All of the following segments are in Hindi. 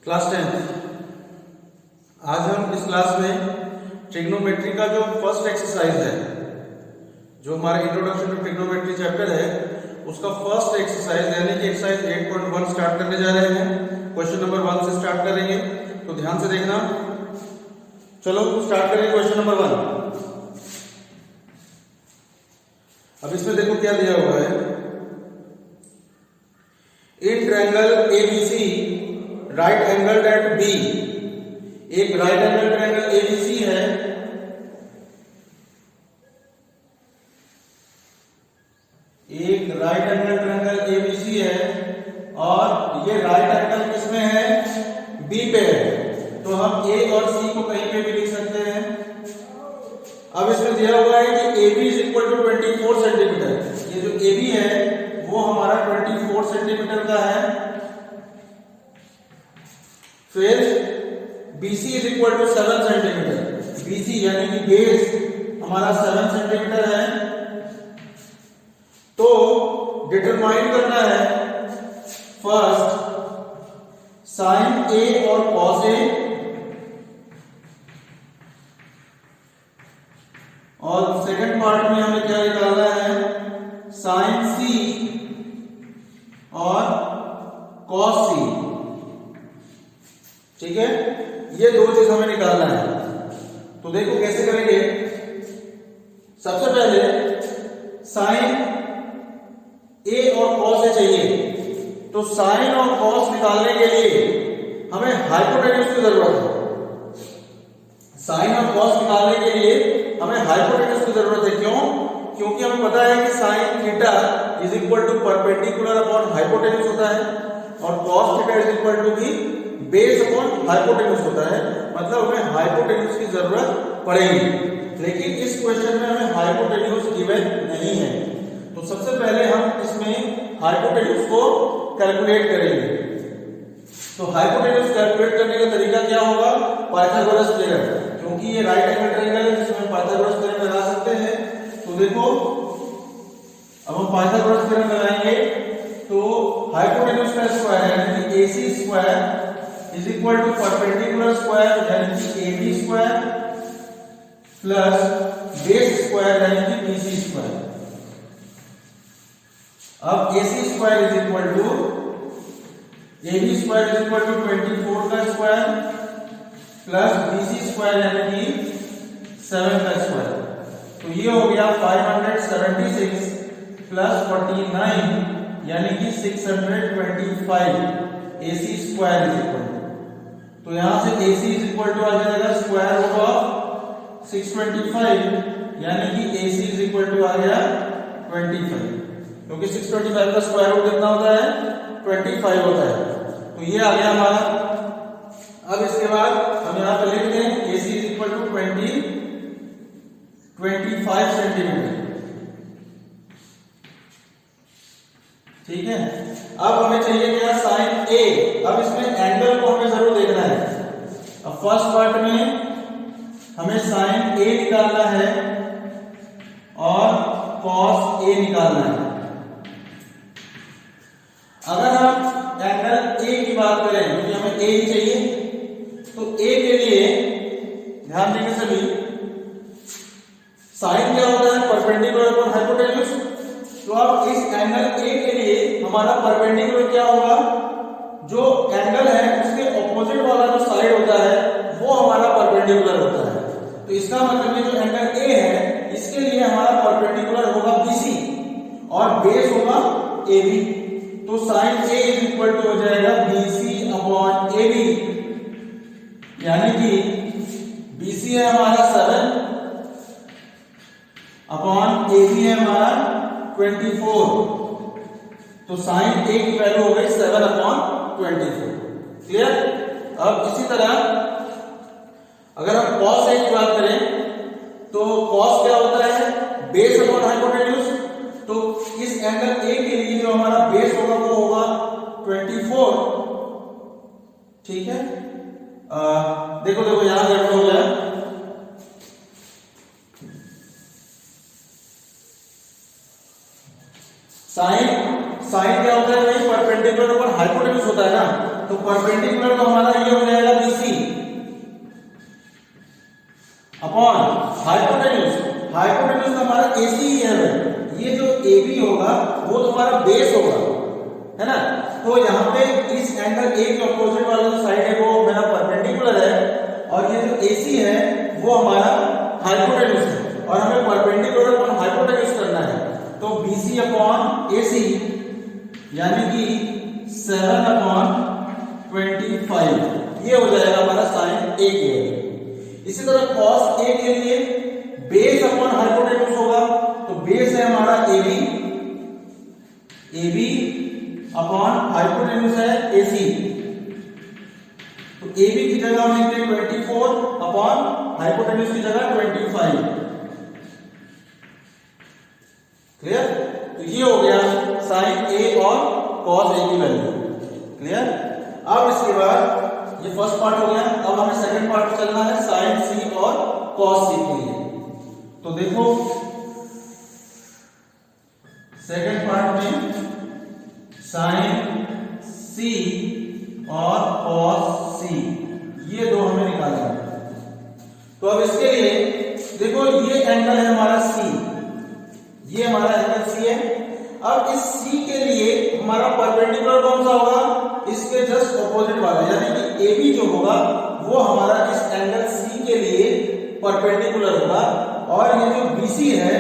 क्लास 10। आज हम इस क्लास में ट्रिग्नोमेट्री का जो फर्स्ट एक्सरसाइज है, जो हमारा इंट्रोडक्शन टू ट्रिग्नोमेट्री चैप्टर है, उसका फर्स्ट एक्सरसाइज यानी कि एक्सरसाइज 8.1 स्टार्ट करने जा रहे हैं। क्वेश्चन नंबर 1 से स्टार्ट करेंगे, तो ध्यान से देखना। चलो स्टार्ट करेंगे क्वेश्चन नंबर 1। अब इसमें देखो क्या दिया हुआ है। In triangle A B C right angle at B, एक राइट एंगल ट्रायंगल एबीसी है, एक राइट एंगल ट्रायंगल एबीसी है और ये राइट एंगल किसमें है? बी पे है। तो हम ए और सी को कहीं पे भी लिख सकते हैं। अब इसमें दिया हुआ है कि AB is equal to 24 centimetre. ये जो AB है वो हमारा 24 सेंटीमीटर का है। फिर BC is equal to 7 centimetre. BC यानी कि बेस हमारा 7 सेंटीमीटर है। तो डिटरमाइन करना है फर्स्ट साइन A और कॉस A, और सेकंड पार्ट में हमें क्या निकालना है? साइन C और कॉस C। ठीक है, ये दो चीज हमें निकालना है। तो देखो कैसे करेंगे। सबसे पहले साइन A और कॉस A चाहिए, तो साइन और कॉस निकालने के लिए हमें हाइपोटेन्यूज की जरूरत है। साइन और कॉस निकालने के लिए हमें हाइपोटेन्यूज की जरूरत है। क्यों? क्योंकि हमें पता है कि sine theta is equal to perpendicular upon hypotenuse होता है और cos theta is equal to भी बेस अपॉन हाइपोटेन्यूज होता है। मतलब हमें हाइपोटेन्यूज की जरूरत पड़ेगी, लेकिन इस क्वेश्चन में हमें हाइपोटेन्यूज गिवन नहीं है। तो सबसे पहले हम इसमें हाइपोटेन्यूज को कैलकुलेट करेंगे। तो हाइपोटेन्यूज कैलकुलेट करने का तरीका क्या होगा? Pythagoras theorem. क्योंकि ये राइट एंगल ट्रायंगल है जिसमें पाइथागोरस थ्योरम लगा सकते हैं। तो देखो अब हम पाइथागोरस थ्योरम लगाएंगे। तो हाइपोटेन्यूज का स्क्वायर यानी कि AC square is equal to perpendicular square यानी कि AB square plus base square यानी कि BC स्क्वायर। अब AC square is equal to AB square is equal to 24 का स्क्वायर प्लस BC स्क्वायर यानी कि 7 का स्क्वायर। तो ये हो गया 576 प्लस 49 यानी कि 625 AC square is equal to, तो यहां से AC इज इक्वल टू आ जाएगा स्क्वायर रूट ऑफ 625 यानी कि AC इज इक्वल टू आ गया 25, क्योंकि 625 का स्क्वायर रूट कितना होता है? 25 होता है। तो ये आ गया हमारा। अब इसके बाद हम यहां पर लिख दें AC is equal to 25 centimetre. ठीक है, अब हमें चाहिए क्या? Sine A। अब इसमें एंगल को हमें जरूर देखना है। अब फर्स्ट पार्ट में हमें साइन A निकालना है और कॉस A निकालना है। अगर हम एंगल A की बात करें, क्योंकि हमें A ही चाहिए, तो A के लिए ध्यान देंगे सभी। साइन क्या होता है? Perpendicular upon hypotenuse. तो अब इस एंगल A के लिए हमारा परपेंडिकुलर क्या होगा? जो एंगल है उसके ऑपोजिट वाला जो साइड होता है वो हमारा परपेंडिकुलर होता है। तो इसका मतलब ये जो एंगल A है इसके लिए हमारा परपेंडिकुलर होगा BC और बेस होगा AB। तो sine A is equal to हो जाएगा BC अपॉन AB, यानी कि BC है हमारा 7 अपॉन AB है हमारा 24। तो साइन A की वैल्यू हो गई 7 अपॉन 24। क्लियर? अब इसी तरह अगर हम cos A की बात करें तो cos क्या होता है? Base upon hypotenuse. तो इस एंगल A के लिए जो हमारा बेस होगा वो होगा 24। ठीक है, देखो देखो यहां गड़बड़ हो गया। साइन क्या होता है? परपेंडिकुलर पर हाइपोटेन्यूज होता है ना, तो परपेंडिकुलर तो हमारा ये हो जाएगा BC अपॉन हाइपोटेन्यूज। हाइपोटेन्यूज तो हमारा AC ही है भाई। ये जो AB होगा वो तो हमारा बेस होगा, है ना। तो यहाँ पे इस एंगल A के अपोजिट वाला जो साइड है वो मेरा परपेंडिकुलर है, और ये जो AC है वो हमारा हाइपोटेन्यूज है, और हमें परपेंडिकुलर अपॉन हाइपोटेन्यूज करना है। तो BC अपॉन AC यानी कि 7 अपॉन 25 ये हो जाएगा हमारा साइन A के लिए। इसी तरह cos A के लिए बेस अपॉन हाइपोटेन्यूज होगा, तो बेस है हमारा AB, AB अपॉन हाइपोटेन्यूज है AC। तो AB की जगह हम लिखते हैं 24 अपॉन हाइपोटेन्यूज की जगह 25। क्लियर? तो ये हो गया साइन A और cos A की वैल्यू। क्लियर? अब इसके बाद ये फर्स्ट पार्ट हो गया। अब हमें सेकंड पार्ट पे चलना है, साइन C और cos C के लिए। तो देखो सेकंड पार्ट में साइन C और cos C ये दो हमें निकालना है। तो अब इसके लिए देखो ये एंगल है हमारा C, ये हमारा एंगल C है। अब इस C के लिए हमारा परपेंडिकुलर कौन सा होगा? इसके जस्ट ऑपोजिट वाला, यानी कि AB जो होगा वो हमारा इस एंगल C के लिए परपेंडिकुलर होगा, और ये जो BC है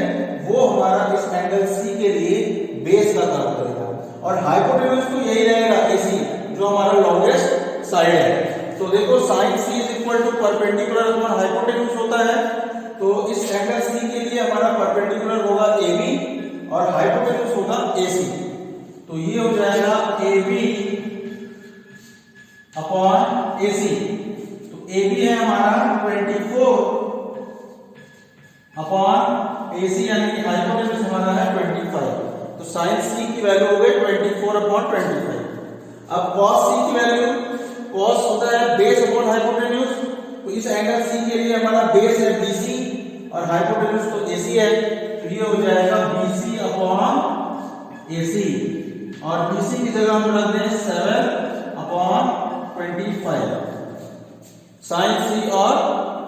वो हमारा इस एंगल C के लिए बेस का काम करेगा, और हाइपोटेन्यूज तो यही रहेगा AC जो हमारा लॉन्गेस्ट साइड है। तो देखो sine C is equal to perpendicular upon hypotenuse होता है। तो इस एंगल C के लिए हमारा परपेंडिकुलर होगा AB और हाइपोटेन्यूज होगा AC। तो ये हो जाएगा AB अपॉन AC। तो AB है हमारा 24 अपॉन AC यानी कि हाइपोटेन्यूज हमारा है 25। तो साइन C की वैल्यू हो गई 24 अपॉन 25। अब cos C की वैल्यू, cos होता है बेस अपॉन हाइपोटेन्यूज। तो इस एंगल C के लिए हमारा बेस है BC और हाइपोटेन्यूज तो AC है। तो ये हो जाएगा BC अपॉन AC, और BC की जगह हम रख दें 7 अपॉन 25 साइन C और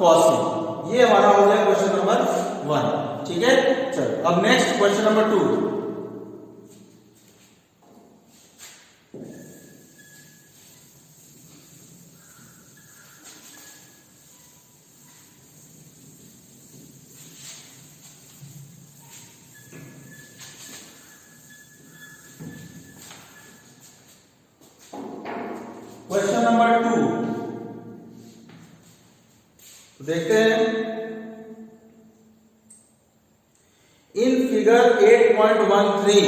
cos C। ये हमारा हो गया क्वेश्चन नंबर 1। ठीक है, चलो अब next question number 2। Question number 2 देखते हैं। इन फिगर 8.13,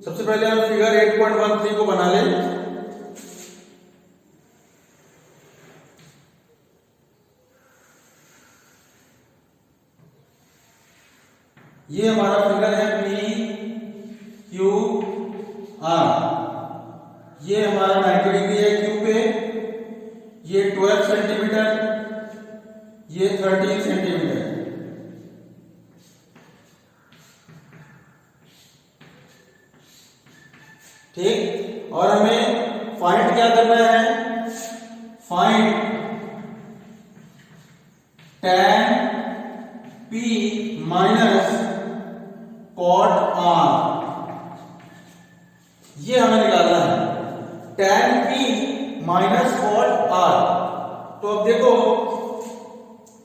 सबसे पहले हम फिगर 8.13 को बना लें। ये हमारा फिगर है PQR। ये हमारा 90 डिग्री है Q पे, ये 12 सेंटीमीटर, ये 13 सेंटीमीटर। ठीक, और हमें फाइंड क्या करना है? Find tan P minus cot R, ये हमें निकालना है tan P minus cot R। तो अब देखो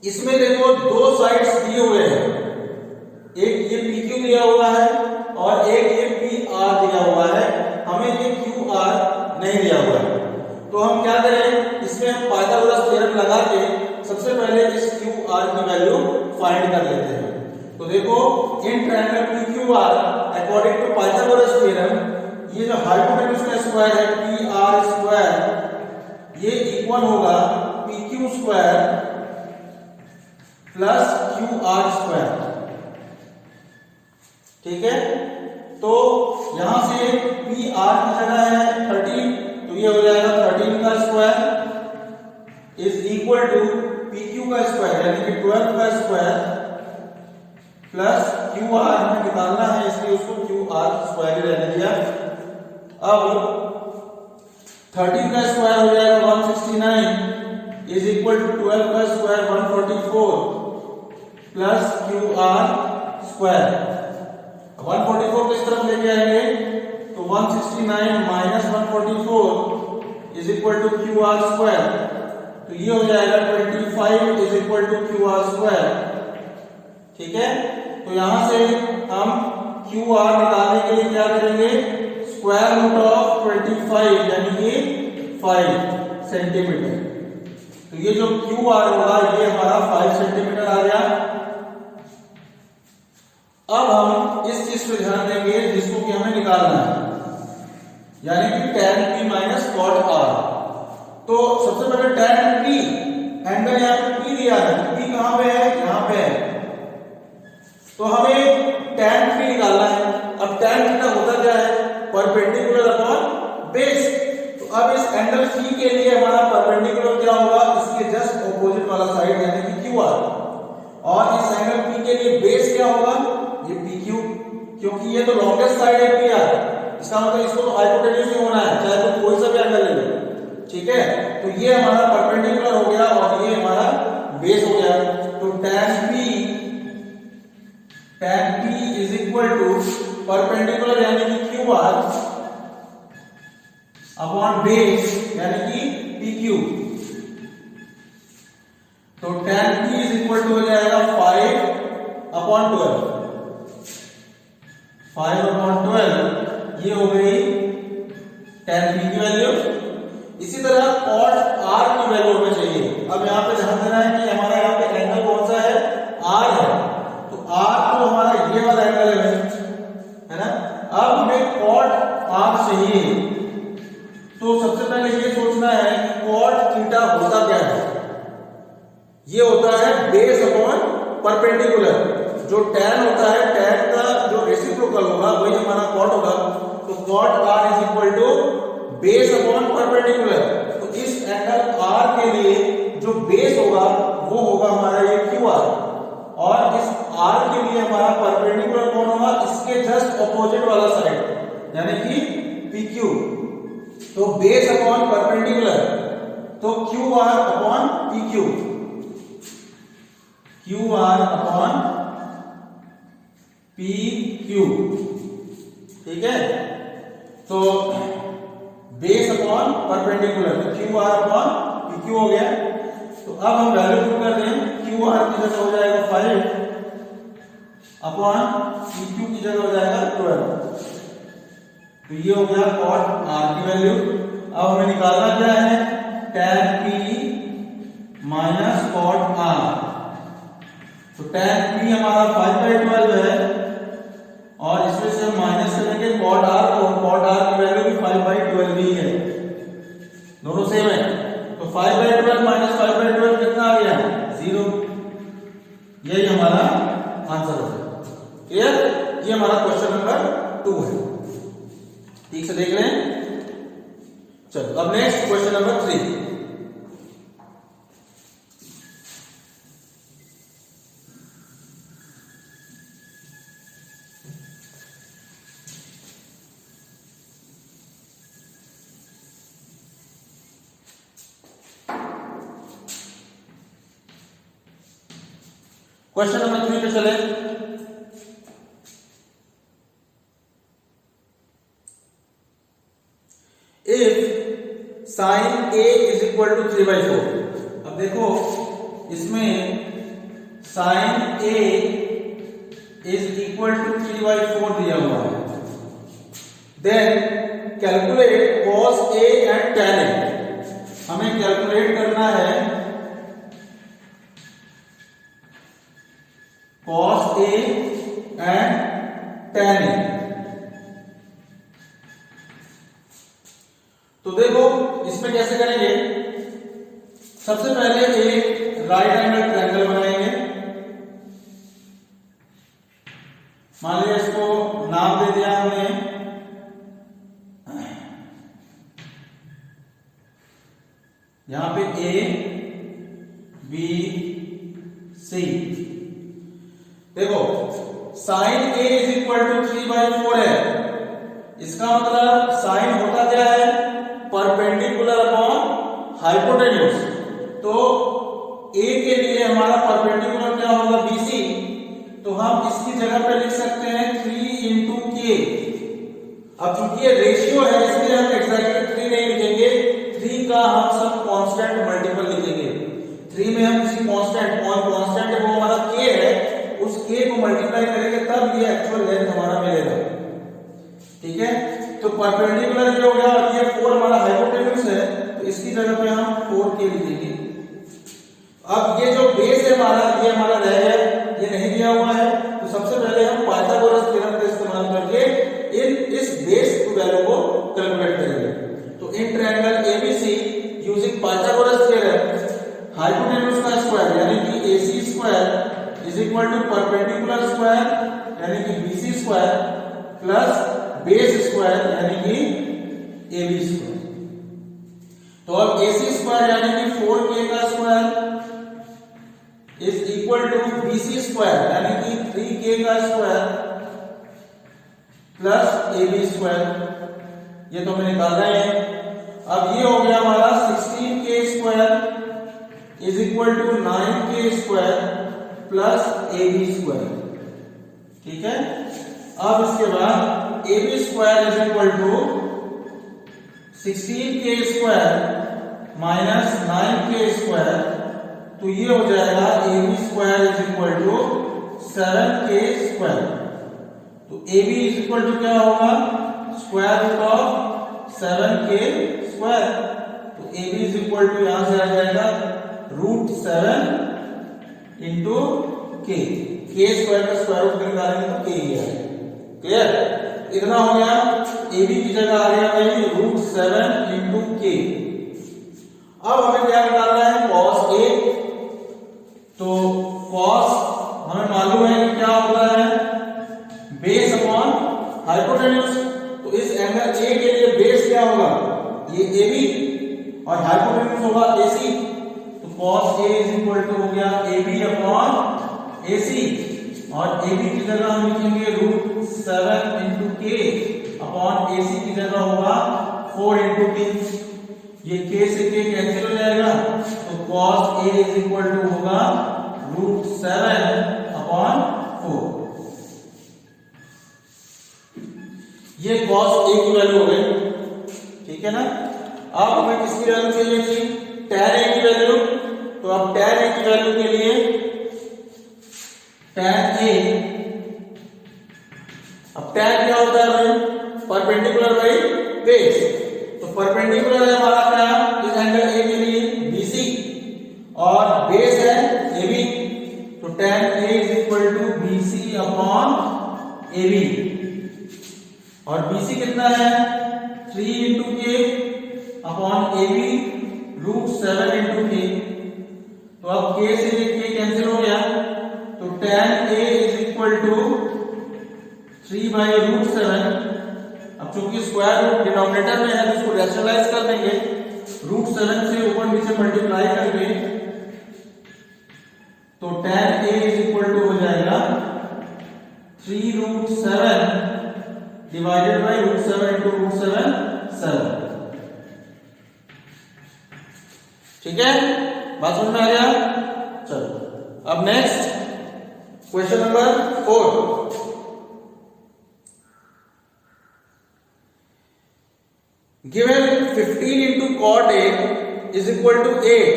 इसमें देखो दो साइड्स दिए हुए हैं, एक ये PQ दिया हुआ है और एक ये PR दिया हुआ है, हमें ये QR नहीं दिया हुआ है। तो हम क्या करें, इसमें हम पाइथागोरस थ्योरम लगा के सबसे पहले इस QR की वैल्यू फाइंड कर लेते हैं। तो देखो in triangle PQR according to Pythagoras theorem ये जो हाइपोटेन्यूज का स्क्वायर है PR स्क्वायर ये इक्वल होगा PQ square plus QR square. ठीक है, तो यहां से PR की जगह है 13, तो ये हो जाएगा 13 का square is equal to PQ का स्क्वायर यानी कि 12 का स्क्वायर प्लस QR हमें निकालना है, इसलिए उसको QR स्क्वायर ही रहने दिया। अब 13 का स्क्वायर हो जाएगा 169 इज इक्वल टू 12 का square 144 plus Q R square. 144 को इस तरफ लेके आएंगे तो 169 minus 144 is equal to Q R square, तो ये हो जाएगा 25 is equal to Q R square. ठीक है, तो यहां से हम क्यू आर निकालने के लिए क्या करेंगे, स्क्वायर रूट ऑफ 25 यानी कि 5 सेंटीमीटर। तो ये जो क्यू आर होगा ये हमारा 5 सेंटीमीटर आ गया। अब हम इस चीज पे ध्यान देंगे जिसको कि हमें निकालना है, यानी कि tan p minus cot r। तो सबसे पहले tan p, एंगल यहां पे p दिया है, p कहां पे है, यहां पे है, तो हमें tan p निकालना है। अब tan थीटा होता क्या है, परपेंडिकुलर अपॉन बेस। तो अब इस एंगल p के लिए हमारा परपेंडिकुलर क्या होगा, इसके जस्ट ऑपोजिट वाला साइड यानी कि क्यू आर, और इस एंगल p के लिए बेस क्या होगा, ये PQ, क्योंकि ये तो लॉन्गेस्ट साइड है PR, इसका मतलब इसको तो हाइपोटेन्यूज ही होना है, चाहे तो कोई सा भी एंगल ले लो। ठीक है, तो ये हमारा परपेंडिकुलर हो गया और ये हमारा बेस हो गया। तो tan P is equal to perpendicular यानी कि QR अपॉन बेस यानी कि PQ। तो tan P is equal to हो जाएगा 5 अपॉन 12, 5 अपॉन 12 ये हो गई tan p की वैल्यू। इसी तरह cot r की वैल्यू हमें चाहिए। अब यहाँ पे ध्यान देना है कि हमारा यहाँ पे एंगल कौन सा है, r है, तो r तो हमारा ये वाला एंगल है ना। अब हमें cot r चाहिए, तो सबसे पहले ये सोचना है कि cot थीटा होता क्या है, ये होता है बेस अपॉन परपेंडिकुलर। जो tan होता है, tan का जो रेसिप्रोकल होगा वही हमारा cot होगा। तो cot r is equal to base upon perpendicular. तो इस एंगल r के लिए जो बेस होगा वो होगा हमारा ये क्यू आर, और इस r के लिए हमारा परपेंडिकुलर कौन होगा, इसके जस्ट ऑपोजिट वाला साइड यानी कि PQ। तो बेस अपॉन परपेंडिकुलर, तो Q R upon PQ, Q R upon PQ। ठीक है, तो बेस अपॉन परपेंडिकुलर, तो क्यू आर अपॉन PQ हो गया। तो अब हम वैल्यू पुट कर दें, क्यू आर की जगह हो जाएगा 5 अपॉन PQ की जगह हो जाएगा 12। तो ये हो गया cot r की वैल्यू। अब हमें निकालना क्या है, tan p minus cot r। तो tan p हमारा 5/12 है और इसमें से हम माइनस करेंगे cot r, और cot r की वैल्यू भी 5/12 ही है, दोनों सेम है। तो 5/12 माइनस 5/12 कितना आ गया, 0। यही हमारा आंसर होगा। क्लियर, ये हमारा क्वेश्चन नंबर 2 है। ठीक से देख लें। चलो अब next question number 3। Question number 3 पे चले। If sine a is equal to 3/4। अब देखो इसमें sine a is equal to 3/4 दिया हुआ है। Then calculate cos a and tan a। हमें कैलकुलेट करना है cos a and tan a। तो देखो इसमें कैसे करेंगे, सबसे पहले एक राइट एंगल ट्रायंगल बनाएंगे। मान लिया इसको नाम दे दिया हमने यहां पे A B C। देखो sine A is equal to 3/4 है, इसका मतलब साइन होता क्या है, परपेंडिकुलर अपॉन हाइपोटेन्यूज। तो ए के लिए हमारा परपेंडिकुलर क्या होगा, BC। तो हम इसकी जगह पे लिख सकते हैं 3 इंटू के। अब चूंकि ये रेशियो है इसलिए हम एग्जैक्टली 3 नहीं लिखेंगे, 3 का हम सब कांस्टेंट मल्टीपल लिखेंगे। 3 में हम किसी कांस्टेंट, और कांस्टेंट है वो हमारा k है, उस k को मल्टीप्लाई करेंगे तब ये एक्चुअल लेंथ हमारा मिलेगा। ठीक है, तो परपेंडिकुलर ये हो गया और ये 4 हमारा हाइपोटेन्यूज है, तो इसकी जगह पे हम 4k लिखेंगे। अब ये जो बेस है हमारा, ये हमारा रह गया, ये नहीं दिया हुआ है, तो सबसे पहले हम पाइथागोरस थ्योरम का इस्तेमाल करके इस बेस की वैल्यू को कैलकुलेट करेंगे। तो in triangle A B C using Pythagoras theorem, hypotenuse का स्क्वायर यानी कि AC square is equal to perpendicular square यानी कि BC square plus base square यानी कि AB स्क्वायर। तो अब AC स्क्वायर यानी कि 4k का square is equal to BC square यानी कि 3k का स्क्वायर प्लस AB स्क्वायर, ये तो हमने निकाल रहे हैं। अब ये हो गया हमारा 16k square is equal to 9k square plus AB square. ठीक है, अब इसके बाद AB square is equal to 16k square minus 9k square, तो ये हो जाएगा AB square is equal to 7k square. तो AB इज इक्वल टू क्या होगा, square root of 7k square. तो AB इज इक्वल टू यहां से आ जाएगा √7 इंटू k स्क्वायर का स्क्वायर रूट निकालेंगे तो k ही आएगा। क्लियर, इतना हो गया। AB की जगह आ गया भाई √7 इंटू k। अब हमें क्या निकालना है, cos A। तो cos हमें मालूम है कि क्या होता है, बेस अपॉन हाइपोटेन्यूज। तो इस एंगल A के लिए बेस क्या होगा, ये AB और हाइपोटेन्यूज होगा AC। तो cos A is equal to हो गया AB अपॉन AC और AB की जगह हम लिखेंगे √7 इंटू k अपॉन AC की जगह होगा 4 इंटू k। ये k से k कैंसिल हो जाएगा, तो cos A is equal to होगा √7 अपॉन 4। ये cos A की वैल्यू हो गई। ठीक है ना, अब हमें किसकी वैल्यू चाहिए थी, tan A की वैल्यू। तो अब tan A की वैल्यू के लिए tan A, अब tan क्या होता है भाई, परपेंडिकुलर बाई बेस। तो परपेंडिकुलर है हमारा क्या, इस एंगल A के लिए BC और बेस है AB। तो tan A is equal to BC upon AB और BC कितना है 3 into k upon AB √7 into k। तो अब k से ये k कैंसिल हो गया, तो tan A is equal to 3 by √7। अब चूंकि स्क्वायर रूट डिनोमिनेटर में है तो इसको रैशनलाइज कर देंगे, √7 से ऊपर नीचे मल्टीप्लाई करके, तो tan A is equal to हो जाएगा 3√7 डिवाइडेड बाई √7 इंटू √7 7। ठीक है, बात समझ में आ गया। चलो अब next question number 4। Given 15 into cot A is equal to 8,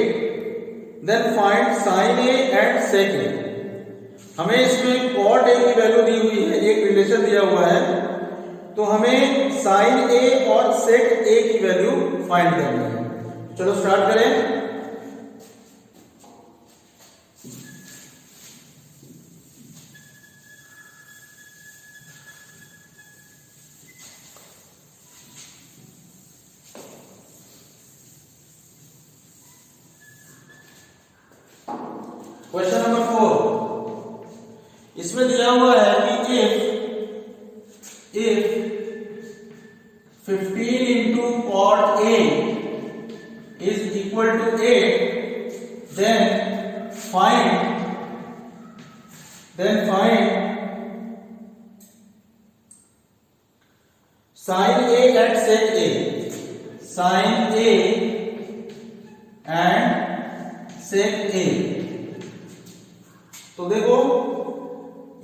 then find sin A and sec A। हमें इसमें cot A की वैल्यू दी हुई है, एक रिलेशन दिया हुआ है, तो हमें sin A और sec A की वैल्यू फाइंड करनी है। चलो स्टार्ट करें। क्वेश्चन नंबर 4, इसमें दिया हुआ है कि if 15 into cot A is equal to 8, then find sin A and sec A। Sine A and sec A. तो देखो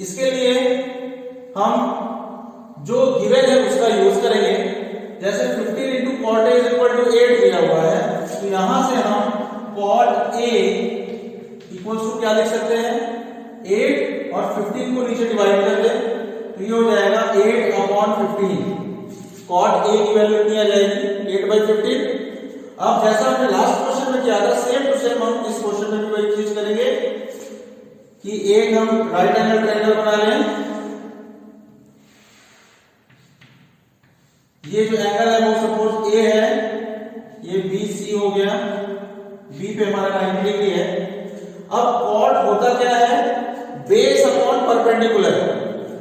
इसके लिए हम जो गिवन है उसका यूज करेंगे। जैसे 15 into cot A is equal to 8 दिया हुआ है, तो यहां से हम कॉट ए इक्वल टू क्या लिख सकते हैं 8 और 15 को नीचे डिवाइड कर दे तो ये हो जाएगा 8/15। कॉट ए की वैल्यू कितनी आ जाएगी 8/15। अब जैसा हमने लास्ट क्वेश्चन में किया था सेम टू सेम हम इस क्वेश्चन में भी वही चीज करेंगे कि एक हम राइट एंगल ट्रायंगल बना लें। ये जो एंगल है वो सपोज ए है, ये BC हो गया, बी पे हमारा 90 डिग्री है। अब कॉट होता क्या है बेस अपॉन परपेंडिकुलर।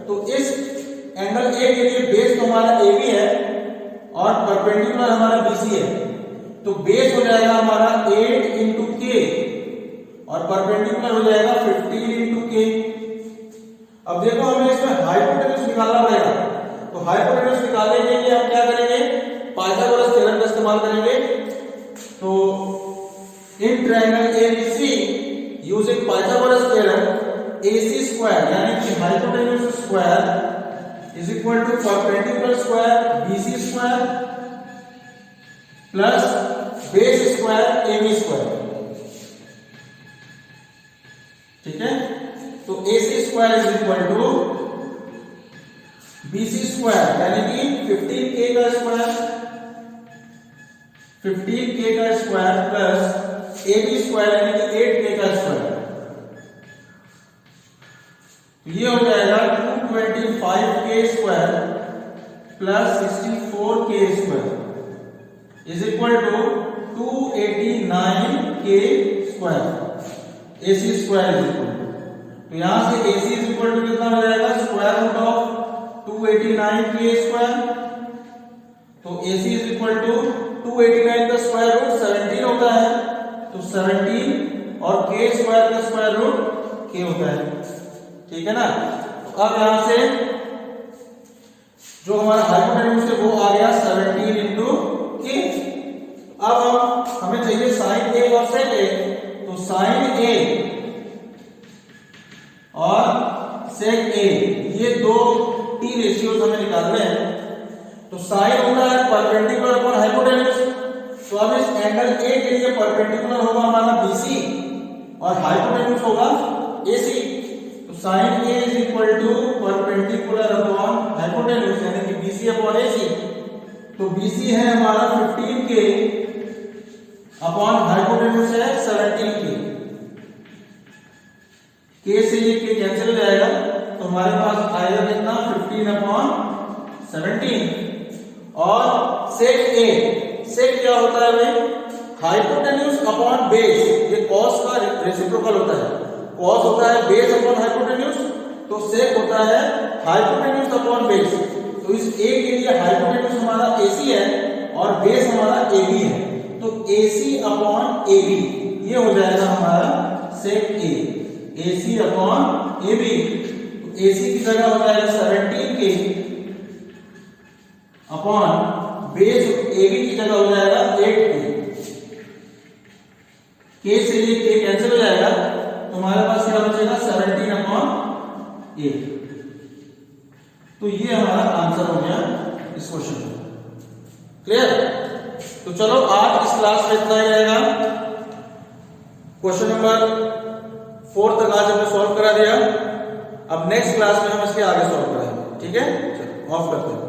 तो इस एंगल ए के लिए बेस तो हमारा AB है और परपेंडिकुलर हमारा BC है। तो बेस हो जाएगा हमारा 8 इंटू के और परपेंडिकुलर हो जाएगा 15 इंटू के। अब देखो हमें इसमें हाइपोटेन्यूज निकालना पड़ेगा। तो हाइपोटेन्यूज निकालने के लिए हम क्या करेंगे पाइथागोरस थ्योरम का इस्तेमाल करेंगे। तो in triangle ABC using Pythagoras theorem AC square यानी कि hypotenuse square is equal to perpendicular square BC square plus base square AB square. ठीक है, तो AC square is equal to BC square यानी कि 15K का स्क्वायर 15K का स्क्वायर प्लस AB स्क्वायर यानी कि 8K का स्क्वायर। तो ये हो जाएगा 225K square plus 64K square is equal to 289K square. AC square is equal to, तो यहां से AC इज इक्वल टू कितना हो जाएगा square root of 289K square. तो AC इज इक्वल टू 289 का स्क्वायर रूट 17 होता है, तो 17 और K स्क्वायर का स्क्वायर रूट K होता है। ठीक है ना। तो अब यहां से जो हमारा हाइपोटेन्यूज है वो आ गया 17 इंटू K। अब हमें चाहिए साइन A और सेक A। तो साइन A और सेक A ये दो T रेशियोज हमें निकालने हैं। तो साइन होता है परपेंडिकुलर अपॉन हाइपोटेन्यूज। तो अब इस एंगल A के लिए परपेंडिकुलर होगा हमारा BC और हाइपोटेन्यूज होगा AC। तो sine A is equal to perpendicular upon hypotenuse यानी कि BC अपॉन AC। तो BC है हमारा 15K अपॉन हाइपोटेन्यूज है 17K। K से ये K कैंसिल हो जाएगा तो हमारे पास आएगा कितना 15/17। और सेक A, सेक क्या होता है भाई हाइपोटेन्यूज अपॉन बेस। ये कॉस का रेसिप्रोकल होता है। कॉस होता है बेस अपॉन हाइपोटेन्यूज, तो सेक होता है हाइपोटेन्यूज अपॉन बेस। तो इस A के लिए हाइपोटेन्यूज हमारा AC है और बेस हमारा AB है, तो AC अपॉन AB ये हो जाएगा हमारा सेक A। AC अपॉन AB, तो AC की जगह हो जाएगा 17K अपॉन बेस AB की जगह हो जाएगा 8K। K से ये K कैंसिल हो जाएगा तो हमारे पास क्या बचेगा 17/8। तो ये हमारा आंसर हो गया इस क्वेश्चन का। क्लियर। तो चलो आज इस क्लास में इतना ही रहेगा। क्वेश्चन नंबर 4 तक आज हमने सॉल्व करा दिया। अब नेक्स्ट क्लास में हम इसके आगे सॉल्व करेंगे। ठीक है, चलो ऑफ करते हैं।